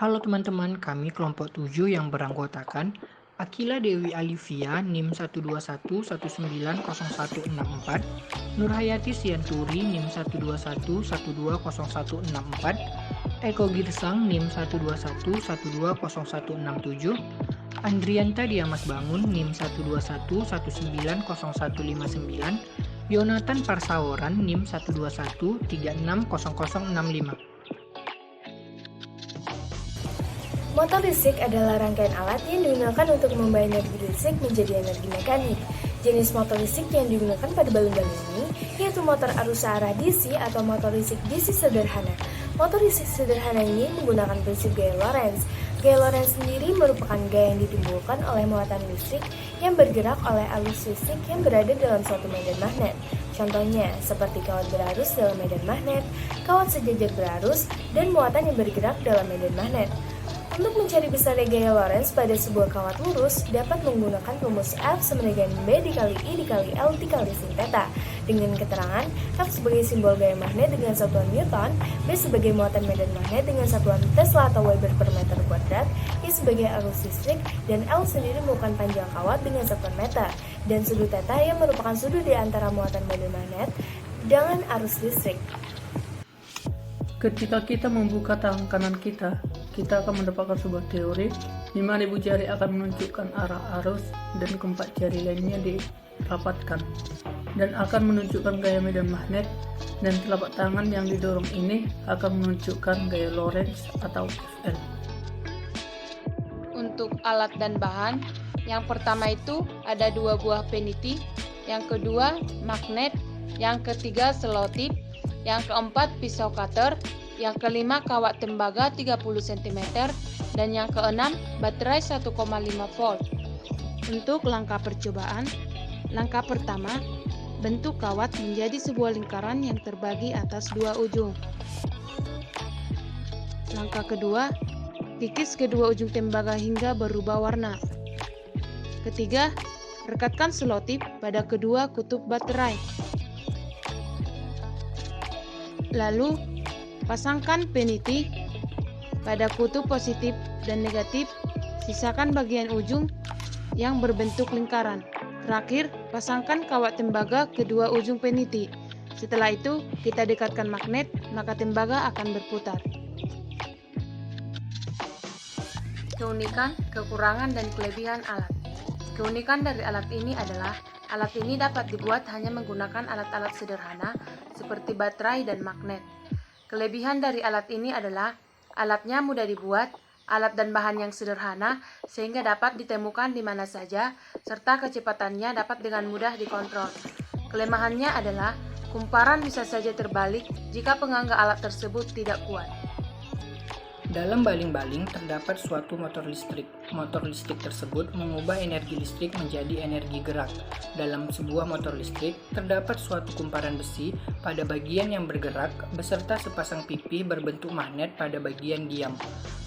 Halo teman-teman, kami kelompok 7 yang beranggotakan Akila Dewi Alivia NIM 121190164, Nurhayati Sianturi NIM 121120164, Eko Girsang NIM 121120167, Andrianta Diamas Bangun NIM 121190159, Yonatan Parsaoran NIM 121360065. Motor listrik adalah rangkaian alat yang digunakan untuk mengubah energi listrik menjadi energi mekanik. Jenis motor listrik yang digunakan pada balon-balon ini yaitu motor arus searah DC atau motor listrik DC sederhana. Motor listrik sederhana ini menggunakan prinsip gaya Lorentz. Gaya Lorentz sendiri merupakan gaya yang ditimbulkan oleh muatan listrik yang bergerak oleh arus listrik yang berada dalam suatu medan magnet. Contohnya, seperti kawat berarus dalam medan magnet, kawat sejajar berarus, dan muatan yang bergerak dalam medan magnet. Untuk mencari besarnya gaya Lorentz pada sebuah kawat lurus, dapat menggunakan rumus F sama dengan B dikali I dikali L dikali sin theta. Dengan keterangan, F sebagai simbol gaya magnet dengan satuan Newton, B sebagai muatan medan magnet dengan satuan Tesla atau Weber per meter kuadrat, I sebagai arus listrik, dan L sendiri merupakan panjang kawat dengan satuan meter, dan sudut theta yang merupakan sudut di antara muatan medan magnet dengan arus listrik. Ketika kita membuka tangan kanan kita akan mendapatkan sebuah teori di mana ibu jari akan menunjukkan arah arus dan keempat jari lainnya dirapatkan dan akan menunjukkan gaya medan magnet, dan telapak tangan yang didorong ini akan menunjukkan gaya Lorentz atau Fl. Untuk alat dan bahan, yang pertama itu ada 2 buah peniti, yang kedua magnet, yang ketiga selotip, yang keempat pisau cutter, yang kelima kawat tembaga 30 cm, dan yang keenam baterai 1,5 volt. Untuk langkah percobaan, langkah pertama, bentuk kawat menjadi sebuah lingkaran yang terbagi atas 2 ujung. Langkah kedua, kikis kedua ujung tembaga hingga berubah warna. Ketiga, rekatkan selotip pada kedua kutub baterai. Lalu, pasangkan peniti pada kutub positif dan negatif, sisakan bagian ujung yang berbentuk lingkaran. Terakhir, pasangkan kawat tembaga kedua ujung peniti. Setelah itu, kita dekatkan magnet, maka tembaga akan berputar. Keunikan, kekurangan, dan kelebihan alat. Keunikan dari alat ini adalah alat ini dapat dibuat hanya menggunakan alat-alat sederhana seperti baterai dan magnet. Kelebihan dari alat ini adalah alatnya mudah dibuat, alat dan bahan yang sederhana sehingga dapat ditemukan di mana saja, serta kecepatannya dapat dengan mudah dikontrol. Kelemahannya adalah kumparan bisa saja terbalik jika pengangga alat tersebut tidak kuat. Dalam baling-baling terdapat suatu motor listrik. Motor listrik tersebut mengubah energi listrik menjadi energi gerak. Dalam sebuah motor listrik terdapat suatu kumparan besi pada bagian yang bergerak beserta sepasang pipi berbentuk magnet pada bagian diam.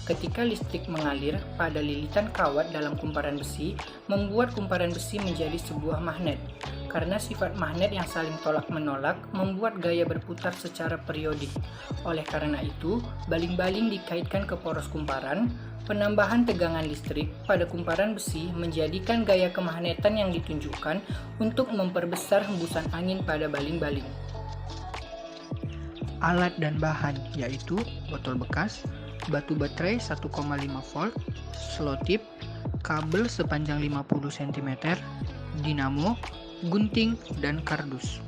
Ketika listrik mengalir pada lilitan kawat dalam kumparan besi, membuat kumparan besi menjadi sebuah magnet. Karena sifat magnet yang saling tolak-menolak membuat gaya berputar secara periodik. Oleh karena itu, baling-baling dikaitkan ke poros kumparan. Penambahan tegangan listrik pada kumparan besi menjadikan gaya kemagnetan yang ditunjukkan untuk memperbesar hembusan angin pada baling-baling. Alat dan bahan yaitu botol bekas, batu baterai 1,5 volt, selotip, kabel sepanjang 50 cm, dinamo, gunting, dan kardus.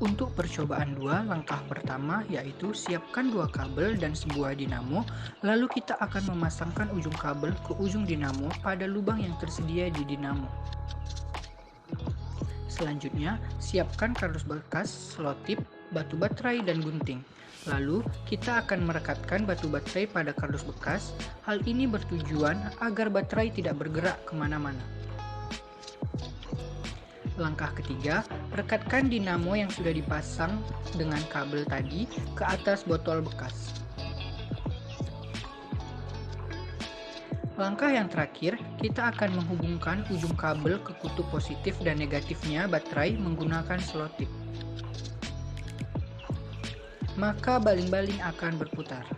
Untuk percobaan 2, langkah pertama yaitu siapkan 2 kabel dan sebuah dinamo, lalu kita akan memasangkan ujung kabel ke ujung dinamo pada lubang yang tersedia di dinamo. Selanjutnya, siapkan kardus bekas, selotip, batu baterai, dan gunting. Lalu, kita akan merekatkan batu baterai pada kardus bekas. Hal ini bertujuan agar baterai tidak bergerak kemana-mana. Langkah ketiga, rekatkan dinamo yang sudah dipasang dengan kabel tadi ke atas botol bekas. Langkah yang terakhir, kita akan menghubungkan ujung kabel ke kutub positif dan negatifnya baterai menggunakan selotip. Maka baling-baling akan berputar.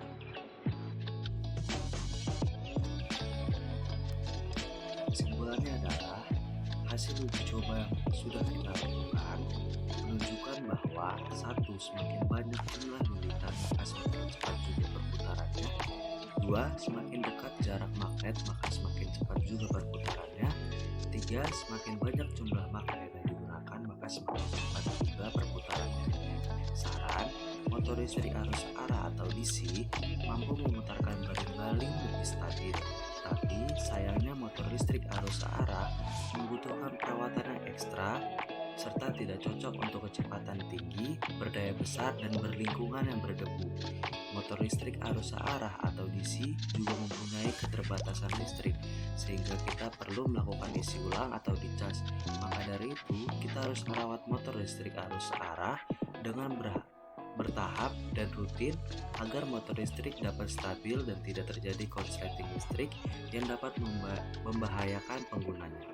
coba yang sudah kita lakukan menunjukkan bahwa satu, semakin banyak jumlah lilitan maka semakin cepat juga perputarannya. Dua, semakin dekat jarak magnet maka semakin cepat juga perputarannya. Tiga, semakin banyak jumlah magnet yang digunakan maka semakin cepat juga perputarannya. Saran, motor listrik arus arah atau DC mampu memutarkan baling-baling lebih stabil. Tapi sayangnya motor listrik arus arah membutuhkan perawatan yang ekstra serta tidak cocok untuk kecepatan tinggi, berdaya besar, dan berlingkungan yang berdebu. Motor listrik arus arah atau DC juga mempunyai keterbatasan listrik, sehingga kita perlu melakukan isi ulang atau dicas. Maka dari itu, kita harus merawat motor listrik arus arah dengan bertahap dan rutin agar motor listrik dapat stabil dan tidak terjadi konsleting listrik yang dapat membahayakan penggunanya.